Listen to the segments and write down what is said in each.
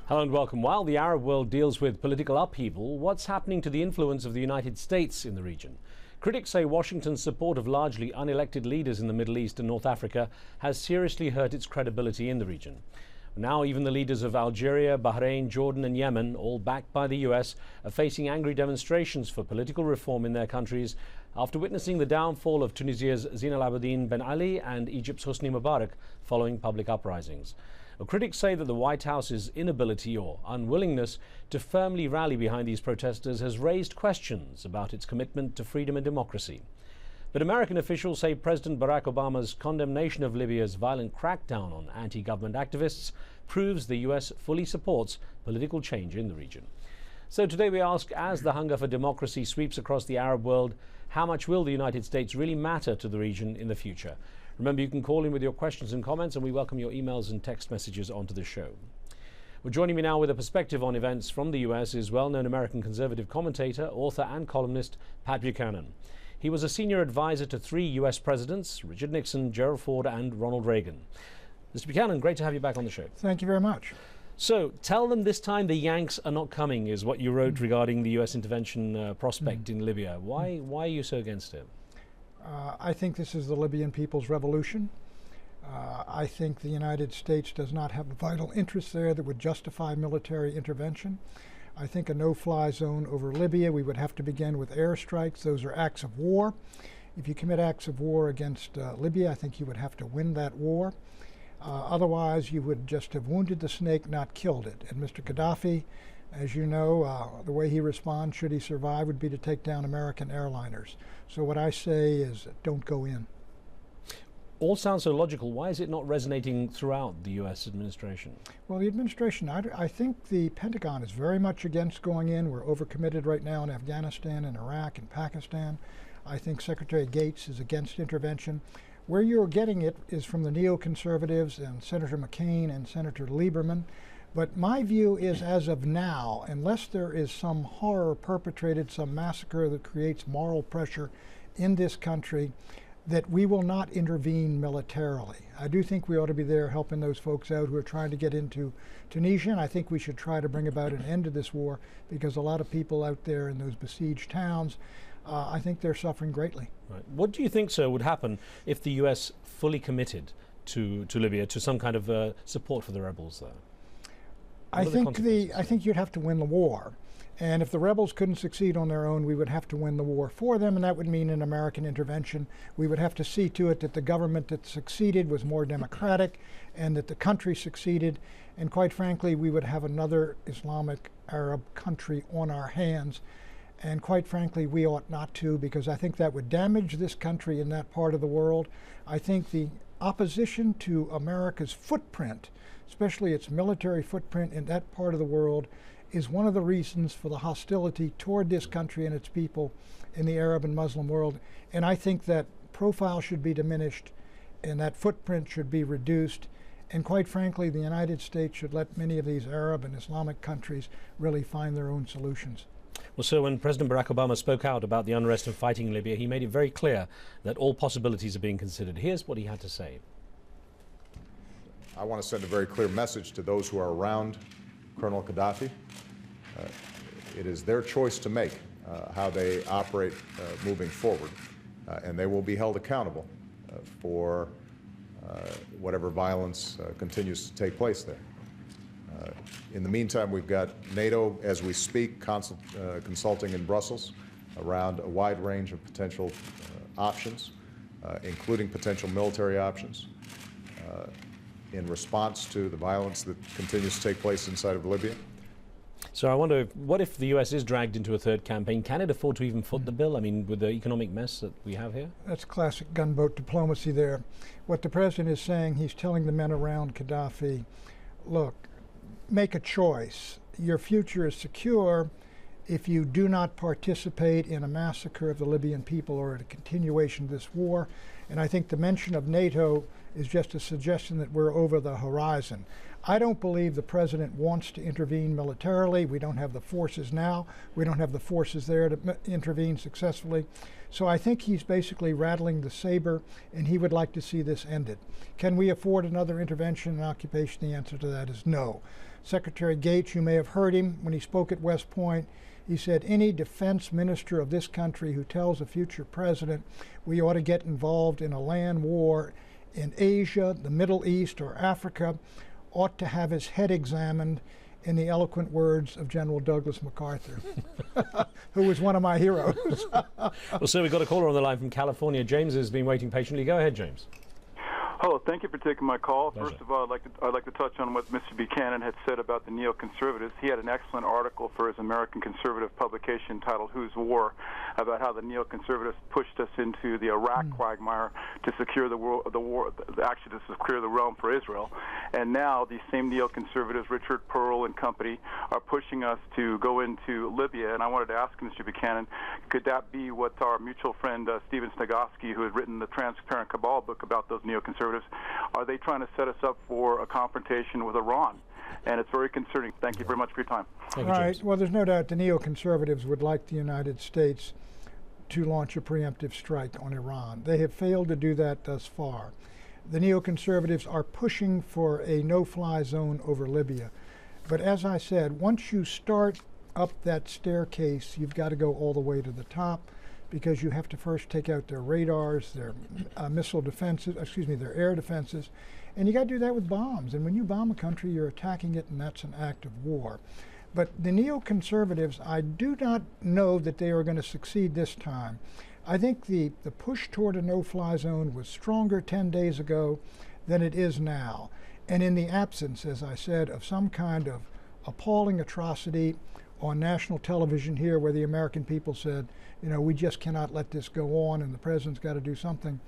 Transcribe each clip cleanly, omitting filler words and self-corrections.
Hello and welcome. While the Arab world deals with political upheaval, what's happening to the influence of the United States in the region? Critics say Washington's support of largely unelected leaders in the Middle East and North Africa has seriously hurt its credibility in the region. Now even the leaders of Algeria, Bahrain, Jordan and Yemen, all backed by the US, are facing angry demonstrations for political reform in their countries after witnessing the downfall of Tunisia's Zine Al Abidine Ben Ali and Egypt's Hosni Mubarak following public uprisings. Well, critics say that the White House's inability or unwillingness to firmly rally behind these protesters has raised questions about its commitment to freedom and democracy. But American officials say President Barack Obama's condemnation of Libya's violent crackdown on anti-government activists proves the US fully supports political change in the region. So today we ask, as the hunger for democracy sweeps across the Arab world, how much will the United States really matter to the region in the future? Remember, you can call in with your questions and comments, and we welcome your emails and text messages onto the show. Well, joining me now with a perspective on events from the US is well-known American conservative commentator, author and columnist Pat Buchanan. He was a senior advisor to 3 US presidents, Richard Nixon, Gerald Ford and Ronald Reagan. Mr. Buchanan, great to have you back on the show. Thank you very much. So, tell them this time the Yanks are not coming, is what you wrote regarding the US intervention prospect in Libya. Why are you so against it? I think this is the Libyan people's revolution. I think the United States does not have a vital interest there that would justify military intervention. I think a no-fly zone over Libya, we would have to begin with airstrikes. Those are acts of war. If you commit acts of war against Libya, I think you would have to win that war. Otherwise, you would just have wounded the snake, not killed it. And Mr. Gaddafi, as you know, the way he responds, should he survive, would be to take down American airliners. So what I say is, don't go in. All sounds so logical. Why is it not resonating throughout the US administration? Well, the administration, I think the Pentagon is very much against going in. We're overcommitted right now in Afghanistan and Iraq and Pakistan. I think Secretary Gates is against intervention. Where you're getting it is from the neoconservatives and Senator McCain and Senator Lieberman. But my view is, as of now, unless there is some horror perpetrated, some massacre that creates moral pressure in this country, that we will not intervene militarily. I do think we ought to be there helping those folks out who are trying to get into Tunisia, and I think we should try to bring about an end to this war, because a lot of people out there in those besieged towns, I think they're suffering greatly. Right. What do you think, sir, would happen if the US fully committed to Libya, to some kind of support for the rebels there? I think you'd have to win the war. And if the rebels couldn't succeed on their own, we would have to win the war for them, and that would mean an American intervention. We would have to see to it that the government that succeeded was more democratic and that the country succeeded. And quite frankly, we would have another Islamic Arab country on our hands. And quite frankly, we ought not to, because I think that would damage this country in that part of the world. I think the opposition to America's footprint, especially its military footprint in that part of the world, is one of the reasons for the hostility toward this country and its people in the Arab and Muslim world. And I think that profile should be diminished and that footprint should be reduced. And quite frankly, the United States should let many of these Arab and Islamic countries really find their own solutions. Well, so when President Barack Obama spoke out about the unrest and fighting in Libya, he made it very clear that all possibilities are being considered. Here's what he had to say. I want to send a very clear message to those who are around Colonel Gaddafi. It is their choice to make how they operate moving forward, and they will be held accountable for whatever violence continues to take place there. In the meantime, we've got NATO, as we speak, consulting in Brussels around a wide range of potential options, including potential military options, in response to the violence that continues to take place inside of Libya. So I wonder, what if the US is dragged into a third campaign? Can it afford to even foot the bill? I mean, with the economic mess that we have here? That's classic gunboat diplomacy there. What the president is saying, he's telling the men around Gaddafi, look, make a choice. Your future is secure if you do not participate in a massacre of the Libyan people or a continuation of this war. And I think the mention of NATO is just a suggestion that we're over the horizon. I don't believe the president wants to intervene militarily. We don't have the forces now. We don't have the forces there to intervene successfully. So I think he's basically rattling the saber, and he would like to see this ended. Can we afford another intervention and occupation? The answer to that is no. Secretary Gates, you may have heard him when he spoke at West Point. He said, any defense minister of this country who tells a future president we ought to get involved in a land war in Asia, the Middle East, or Africa ought to have his head examined, in the eloquent words of General Douglas MacArthur, who was one of my heroes. Well, sir, we've got a caller on the line from California. James has been waiting patiently. Go ahead, James. Hello, thank you for taking my call. Pleasure. First of all, I'd like to touch on what Mr. Buchanan had said about the neoconservatives. He had an excellent article for his American conservative publication titled "Whose War?" about how the neoconservatives pushed us into the Iraq quagmire to secure actually to secure the realm for Israel. And now these same neoconservatives, Richard Pearl and company, are pushing us to go into Libya. And I wanted to ask Mr. Buchanan, could that be what our mutual friend Stephen Snagosky, who has written the Transparent Cabal book about those neoconservatives, are they trying to set us up for a confrontation with Iran? And it's very concerning. Thank you very much for your time. All right. Well, there's no doubt the neoconservatives would like the United States to launch a preemptive strike on Iran. They have failed to do that thus far. The neoconservatives are pushing for a no-fly zone over Libya. But as I said, once you start up that staircase, you've got to go all the way to the top, because you have to first take out their radars, their missile defenses, their air defenses, and you got to do that with bombs. And when you bomb a country, you're attacking it, and that's an act of war. But the neoconservatives, I do not know that they are going to succeed this time. I think the push toward a no-fly zone was stronger 10 days ago than it is now. And in the absence, as I said, of some kind of appalling atrocity on national television here, where the American people said, you know, we just cannot let this go on and the president's got to do something,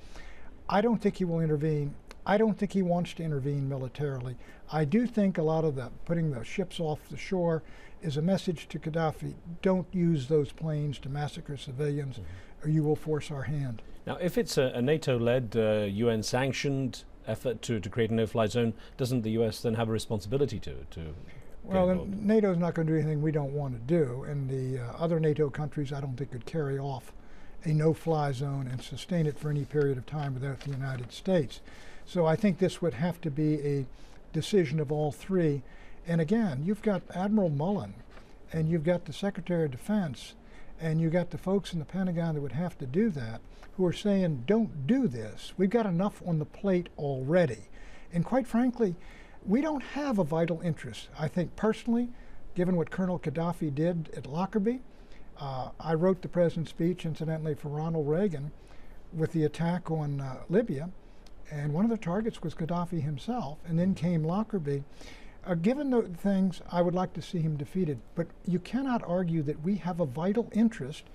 I don't think he will intervene. I don't think he wants to intervene militarily. I do think a lot of the putting the ships off the shore is a message to Gaddafi: don't use those planes to massacre civilians, or you will force our hand. Now, if it's a NATO-led, UN-sanctioned effort to create a no-fly zone, doesn't the U.S. then have a responsibility to Well, NATO's not going to do anything we don't want to do, and the other NATO countries, I don't think, could carry off a no-fly zone and sustain it for any period of time without the United States. So I think this would have to be a decision of all three. And again, you've got Admiral Mullen, and you've got the Secretary of Defense, and you've got the folks in the Pentagon that would have to do that, who are saying, don't do this. We've got enough on the plate already. And quite frankly, we don't have a vital interest. I think personally, given what Colonel Gaddafi did at Lockerbie, I wrote the president's speech, incidentally, for Ronald Reagan with the attack on Libya, and one of the targets was Gaddafi himself, and then came Lockerbie. Given those things, I would like to see him defeated, but you cannot argue that we have a vital interest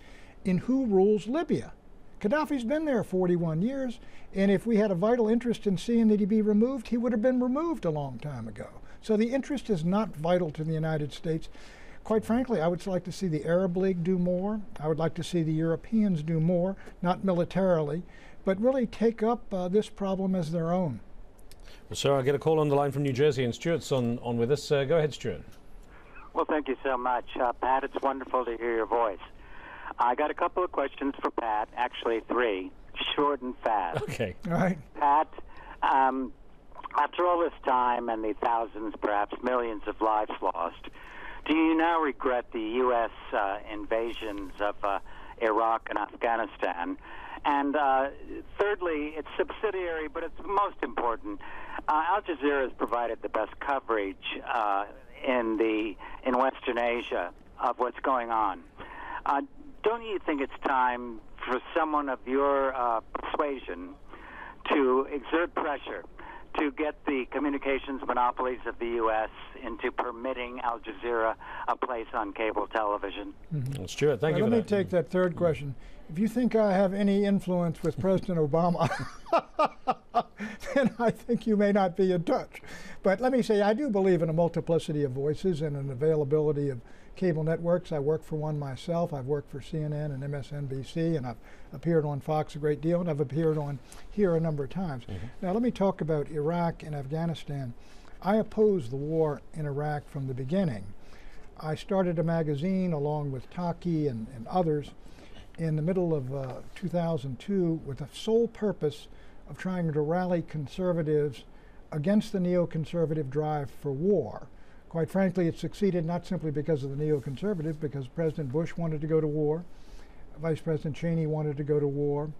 in who rules Libya. Gaddafi's been there 41 years, and if we had a vital interest in seeing that he be removed, he would have been removed a long time ago. So the interest is not vital to the United States. Quite frankly, I would like to see the Arab League do more. I would like to see the Europeans do more, not militarily, but really take up this problem as their own. Well, sir, I'll get a call on the line from New Jersey, and Stuart's on with us. Go ahead, Stuart. Well, thank you so much. Pat, it's wonderful to hear your voice. I got a couple of questions for Pat, actually three, short and fast. Okay. All right. Pat, after all this time and the thousands, perhaps millions of lives lost, do you now regret the U.S. invasions of Iraq and Afghanistan? And thirdly, it's subsidiary, but it's most important. Al Jazeera has provided the best coverage in Western Asia of what's going on. Don't you think it's time for someone of your persuasion to exert pressure to get the communications monopolies of the U.S. into permitting Al Jazeera a place on cable television? Mm-hmm. Well, Stuart, thank you for that. Let me take that third question. If you think I have any influence with President Obama, then I think you may not be in touch. But let me say, I do believe in a multiplicity of voices and an availability of cable networks. I work for one myself. I've worked for CNN and MSNBC, and I've appeared on Fox a great deal, and I've appeared on here a number of times. Mm-hmm. Now let me talk about Iraq and Afghanistan. I opposed the war in Iraq from the beginning. I started a magazine along with Taki and others in the middle of 2002 with the sole purpose of trying to rally conservatives against the neoconservative drive for war. Quite frankly, it succeeded not simply because of the neoconservative, because President Bush wanted to go to war, Vice President Cheney wanted to go to war,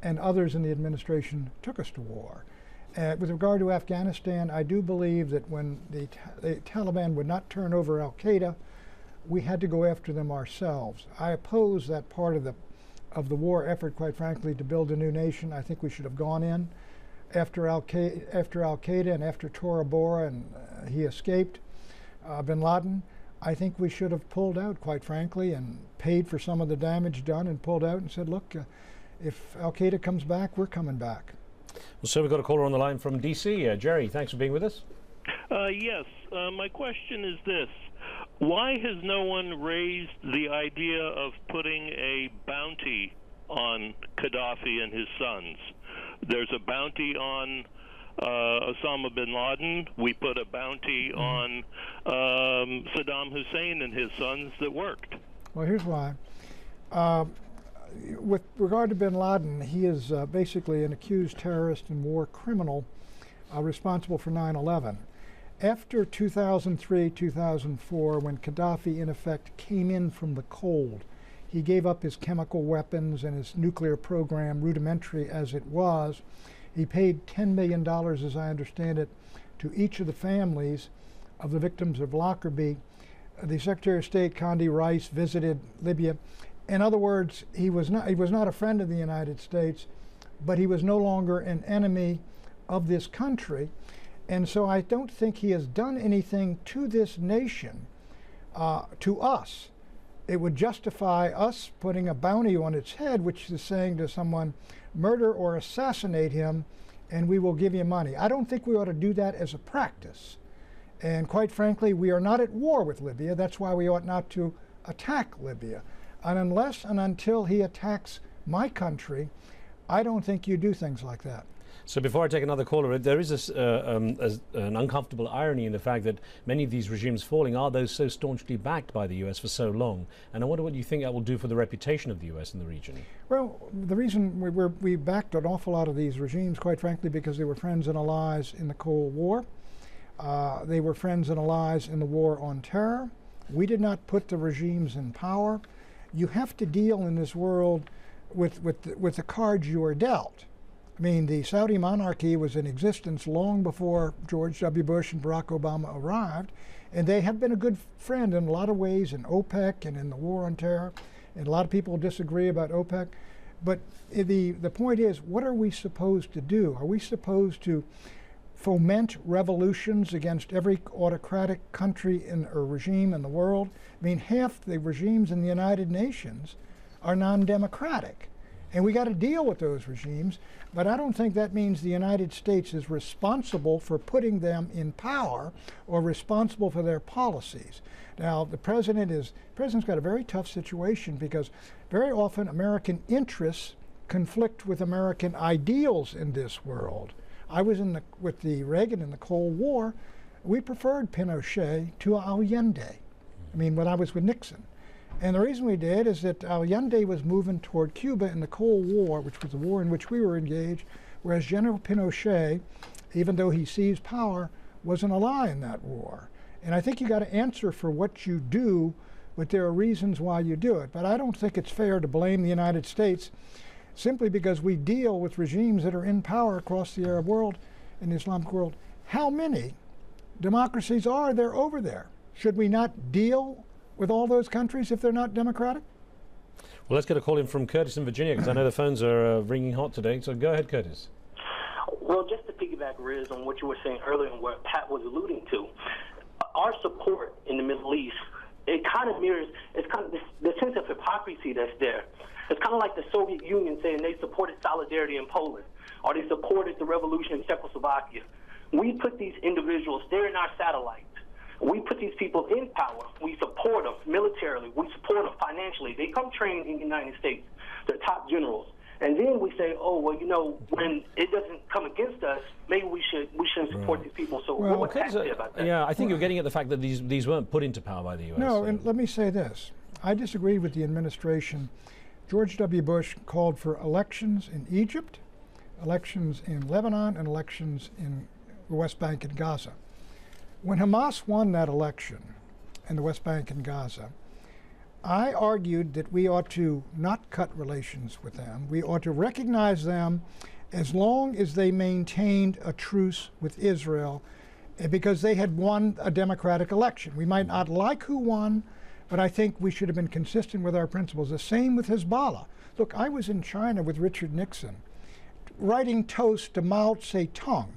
and others in the administration took us to war. With regard to Afghanistan, I do believe that when the Taliban would not turn over al-Qaeda, we had to go after them ourselves. I oppose that part of the war effort, quite frankly, to build a new nation. I think we should have gone in after al-Qaeda and after Tora Bora, and he escaped bin Laden. I think we should have pulled out, quite frankly, and paid for some of the damage done and pulled out and said, look, if al-Qaeda comes back, we're coming back. Well, so we've got a caller on the line from D.C. Jerry, thanks for being with us. Yes, my question is this. Why has no one raised the idea of putting a bounty on Gaddafi and his sons? There's a bounty on Osama bin Laden. We put a bounty on Saddam Hussein and his sons that worked. Well, here's why. With regard to bin Laden, he is basically an accused terrorist and war criminal responsible for 9/11. After 2003, 2004, when Gaddafi in effect came in from the cold, he gave up his chemical weapons and his nuclear program, rudimentary as it was. He paid $10 million, as I understand it, to each of the families of the victims of Lockerbie. The Secretary of State, Condi Rice, visited Libya. In other words, he was not a friend of the United States, but he was no longer an enemy of this country. And so I don't think he has done anything to this nation, to us. It would justify us putting a bounty on its head, which is saying to someone, murder or assassinate him, and we will give you money. I don't think we ought to do that as a practice. And quite frankly, we are not at war with Libya. That's why we ought not to attack Libya. And unless and until he attacks my country, I don't think you do things like that. So before I take another caller, there is an uncomfortable irony in the fact that many of these regimes falling are those so staunchly backed by the US for so long. And I wonder what you think that will do for the reputation of the US in the region. Well, the reason we backed an awful lot of these regimes, quite frankly, because they were friends and allies in the Cold War. They were friends and allies in the war on terror. We did not put the regimes in power. You have to deal in this world with the cards you are dealt. I mean, the Saudi monarchy was in existence long before George W. Bush and Barack Obama arrived, and they have been a good friend in a lot of ways in OPEC and in the war on terror, and a lot of people disagree about OPEC. But the point is, what are we supposed to do? Are we supposed to foment revolutions against every autocratic country or regime in the world? I mean, half the regimes in the United Nations are non-democratic. And we got to deal with those regimes, but I don't think that means the United States is responsible for putting them in power or responsible for their policies. Now, the president's got a very tough situation because very often American interests conflict with American ideals in this world. I was with the Reagan in the Cold War. We preferred Pinochet to Allende. I mean, when I was with Nixon. And the reason we did is that Allende was moving toward Cuba in the Cold War, which was the war in which we were engaged, whereas General Pinochet, even though he seized power, was an ally in that war. And I think you got to answer for what you do, but there are reasons why you do it. But I don't think it's fair to blame the United States simply because we deal with regimes that are in power across the Arab world and the Islamic world. How many democracies are there over there? Should we not deal with all those countries if they're not democratic? Well, let's get a call in from Curtis in Virginia, because I know the phones are ringing hot today. So go ahead, Curtis. Well, just to piggyback, Riz, on what you were saying earlier and what Pat was alluding to, our support in the Middle East, it kind of mirrors, it's kind of the sense of hypocrisy that's there. It's kind of like the Soviet Union saying they supported solidarity in Poland, or they supported the revolution in Czechoslovakia. We put these individuals, they're in our satellites. We put these people in power. We support them militarily. We support them financially. They come train in the United States. They're top generals. And then we say, oh, well, you know, when it doesn't come against us, maybe we shouldn't support these people. So what would Pat say about that? Yeah, I think you're getting at the fact that these weren't put into power by the U.S. No, and let me say this. I disagree with the administration. George W. Bush called for elections in Egypt, elections in Lebanon, and elections in the West Bank and Gaza. When Hamas won that election in the West Bank and Gaza, I argued that we ought to not cut relations with them. We ought to recognize them as long as they maintained a truce with Israel, because they had won a democratic election. We might not like who won, but I think we should have been consistent with our principles. The same with Hezbollah. Look, I was in China with Richard Nixon, writing toasts to Mao Zedong,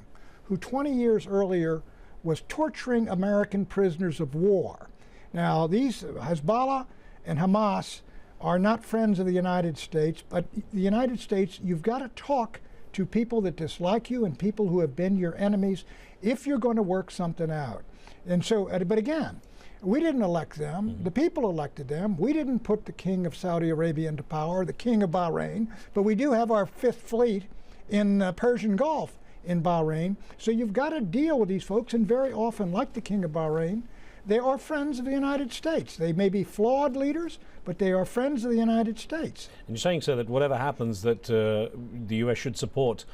who 20 years earlier was torturing American prisoners of war. Now, these Hezbollah and Hamas are not friends of the United States, but the United States, you've got to talk to people that dislike you and people who have been your enemies if you're going to work something out. And so, but again, we didn't elect them. The people elected them. We didn't put the king of Saudi Arabia into power, the king of Bahrain, but we do have our Fifth Fleet in Persian Gulf in Bahrain. So you've got to deal with these folks, and very often, like the king of Bahrain, they are friends of the United States. They may be flawed leaders, but they are friends of the United States. And you're saying, sir, that whatever happens, that the U.S. should support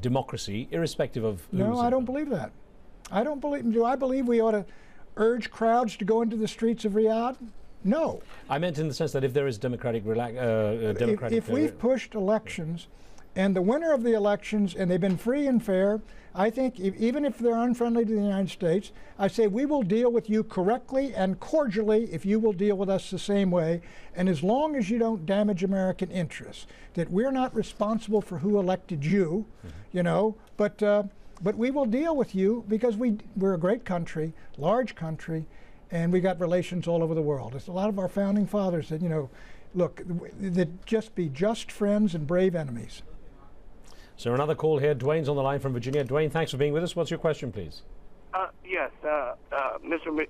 democracy, irrespective of who's No, I don't believe that. I don't believe. Do I believe we ought to urge crowds to go into the streets of Riyadh? No. I meant in the sense that if there is democratic, if we've pushed elections, and the winner of the elections, and they've been free and fair, I think even if they're unfriendly to the United States, I say we will deal with you correctly and cordially if you will deal with us the same way, and as long as you don't damage American interests, that we're not responsible for who elected you, you know, but we will deal with you because we're a great country, large country, and we got relations all over the world. It's a lot of our founding fathers said, you know, look, that just be just friends and brave enemies. So another call here. Dwayne's on the line from Virginia. Dwayne, thanks for being with us. What's your question, please? Yes, Mr.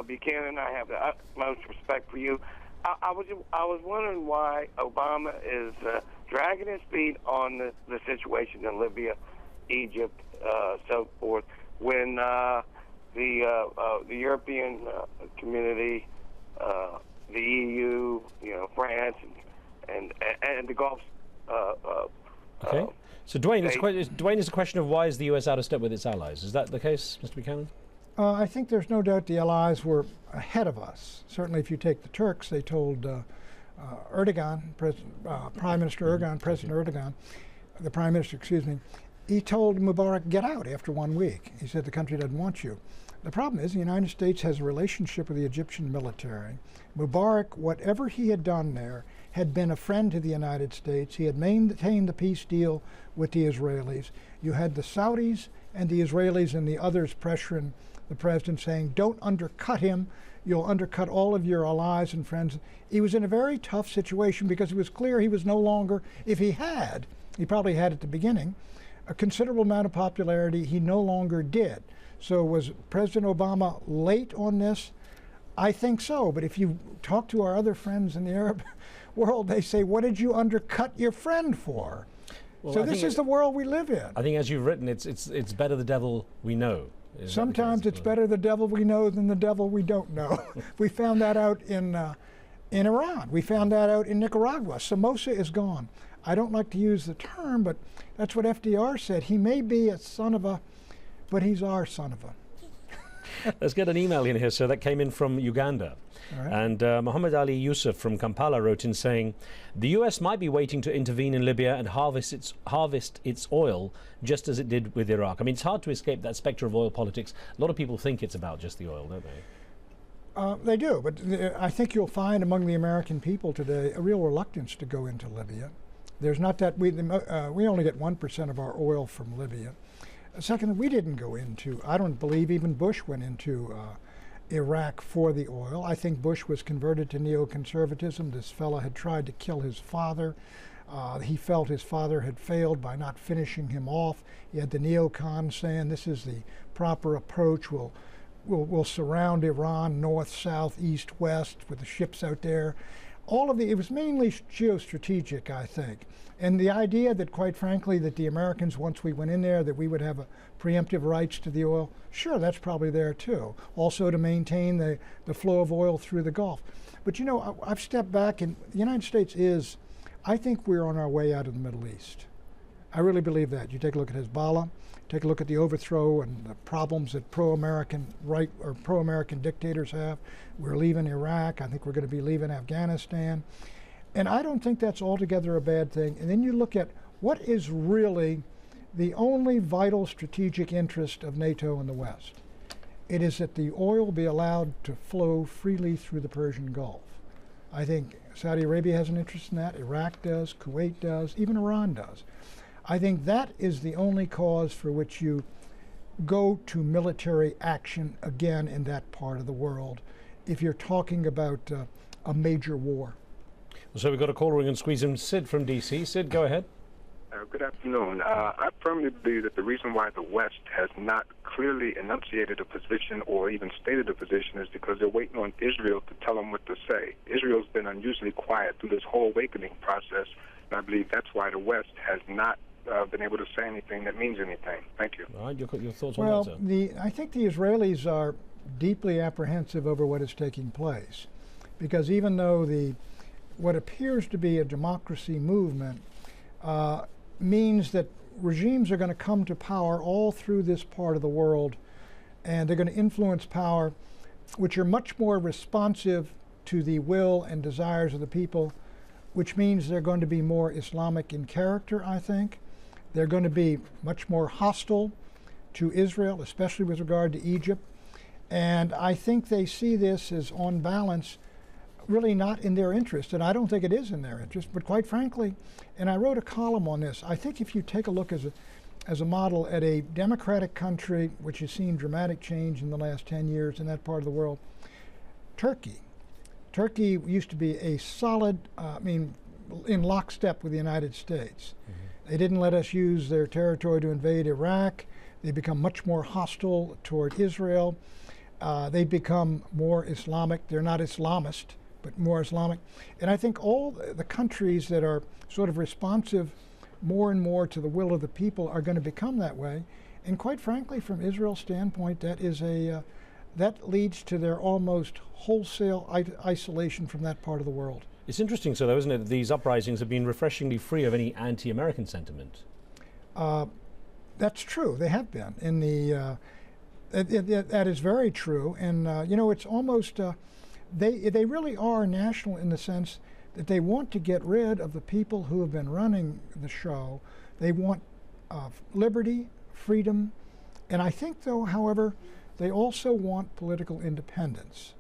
Buchanan, I have the utmost respect for you. I was wondering why Obama is dragging his feet on the situation in Libya, Egypt, so forth, when the European community, the EU, you know, France, and the Gulf. Okay. So, Dwayne, it's a question of why is the U.S. out of step with its allies? Is that the case, Mr. Buchanan? I think there's no doubt the Allies were ahead of us. Certainly, if you take the Turks, they told Erdogan, Prime Minister Erdogan, President Erdogan, the Prime Minister, excuse me, he told Mubarak, get out after 1 week. He said the country doesn't want you. The problem is the United States has a relationship with the Egyptian military. Mubarak, whatever he had done there, had been a friend to the United States. He had maintained the peace deal with the Israelis. You had the Saudis and the Israelis and the others pressuring the president, saying, don't undercut him. You'll undercut all of your allies and friends. He was in a very tough situation because it was clear he was no longer, if he probably had at the beginning, a considerable amount of popularity. He no longer did. So was President Obama late on this? I think so. But if you talk to our other friends in the Arab world, they say, what did you undercut your friend for? Well, so this is the world we live in. I think, as you've written, it's better the devil we know. Sometimes it's better the devil we know than the devil we don't know. We found that out in Iran. We found that out in Nicaragua. Somoza is gone. I don't like to use the term, but that's what FDR said. He may be a son of a, but he's our son of a. Let's get an email in here, sir, that came in from Uganda. Right. And Muhammad Ali Yusuf from Kampala wrote in saying, the US might be waiting to intervene in Libya and harvest its oil just as it did with Iraq. I mean, it's hard to escape that spectre of oil politics. A lot of people think it's about just the oil, don't they? They do, but I think you'll find among the American people today a real reluctance to go into Libya. There's not that, we only get 1% of our oil from Libya. Second, we didn't go into, I don't believe even Bush went into Iraq for the oil. I think Bush was converted to neoconservatism. This fellow had tried to kill his father. He felt his father had failed by not finishing him off. He had the neocons saying this is the proper approach. We'll surround Iran north, south, east, west with the ships out there. It was mainly geostrategic, I think. And the idea that, quite frankly, that the Americans, once we went in there, that we would have preemptive rights to the oil, sure, that's probably there too. Also to maintain the flow of oil through the Gulf. But you know, I've stepped back, and the United States I think we're on our way out of the Middle East. I really believe that. You take a look at Hezbollah, take a look at the overthrow and the problems that pro-American right or pro-American dictators have. We're leaving Iraq. I think we're going to be leaving Afghanistan. And I don't think that's altogether a bad thing. And then you look at what is really the only vital strategic interest of NATO in the West. It is that the oil be allowed to flow freely through the Persian Gulf. I think Saudi Arabia has an interest in that, Iraq does, Kuwait does, even Iran does. I think that is the only cause for which you go to military action again in that part of the world if you're talking about a major war. So we've got a caller, we can squeeze him. Sid from DC. Sid, go ahead. Good afternoon. I firmly believe that the reason why the West has not clearly enunciated a position or even stated a position is because they're waiting on Israel to tell them what to say. Israel's been unusually quiet through this whole awakening process, and I believe that's why the West has not been able to say anything that means anything. Thank you. All right, your thoughts on that, sir? Well, I think the Israelis are deeply apprehensive over what is taking place, because even though what appears to be a democracy movement means that regimes are going to come to power all through this part of the world, and they're going to influence power which are much more responsive to the will and desires of the people, which means they're going to be more Islamic in character, I think. They're going to be much more hostile to Israel, especially with regard to Egypt. And I think they see this as, on balance, really not in their interest, and I don't think it is in their interest, but quite frankly, and I wrote a column on this, I think if you take a look as a model at a democratic country which has seen dramatic change in the last 10 years in that part of the world, Turkey used to be a solid, in lockstep with the United States. Mm-hmm. They didn't let us use their territory to invade Iraq. They become much more hostile toward Israel. They become more Islamic. They're not Islamist, but more Islamic. And I think all the countries that are sort of responsive more and more to the will of the people are going to become that way. And quite frankly, from Israel's standpoint, that leads to their almost wholesale isolation from that part of the world. It's interesting, so though, isn't it, that these uprisings have been refreshingly free of any anti-American sentiment? That's true. They have been. That is very true. And it's almost they really are national in the sense that they want to get rid of the people who have been running the show. They want liberty, freedom, and I think, though, however, they also want political independence.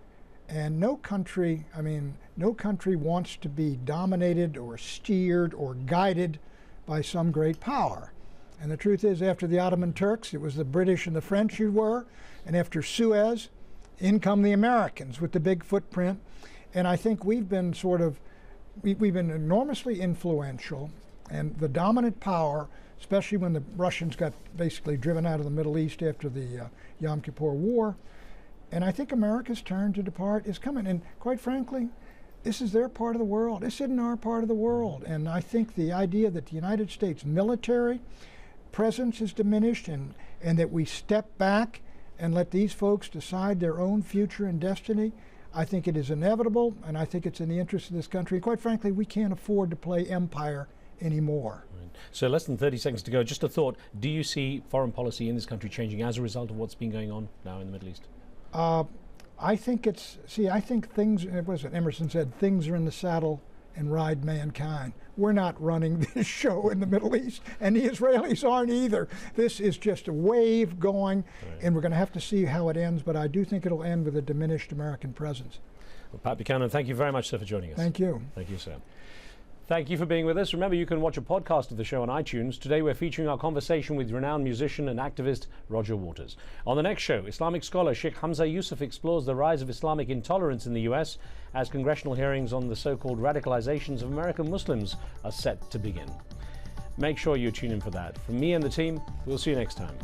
And no country wants to be dominated or steered or guided by some great power. And the truth is, after the Ottoman Turks, it was the British and the French who were, and after Suez, in come the Americans with the big footprint. And I think we've been we've been enormously influential, and the dominant power, especially when the Russians got basically driven out of the Middle East after the Yom Kippur War. And I think America's turn to depart is coming. And quite frankly, this is their part of the world. This isn't our part of the world. And I think the idea that the United States military presence is diminished and that we step back and let these folks decide their own future and destiny, I think it is inevitable, and I think it's in the interest of this country. Quite frankly, we can't afford to play empire anymore. Right. So less than 30 seconds to go. Just a thought, do you see foreign policy in this country changing as a result of what's been going on now in the Middle East? I think I think things, what Emerson said, things are in the saddle and ride mankind. We're not running this show in the Middle East, and the Israelis aren't either. This is just a wave going, right, and we're going to have to see how it ends, but I do think it'll end with a diminished American presence. Well, Pat Buchanan, thank you very much, sir, for joining us. Thank you. Thank you, sir. Thank you for being with us. Remember, you can watch a podcast of the show on iTunes. Today we're featuring our conversation with renowned musician and activist Roger Waters. On the next show, Islamic scholar Sheikh Hamza Yusuf explores the rise of Islamic intolerance in the US as congressional hearings on the so-called radicalizations of American Muslims are set to begin. Make sure you tune in for that. From me and the team, we'll see you next time.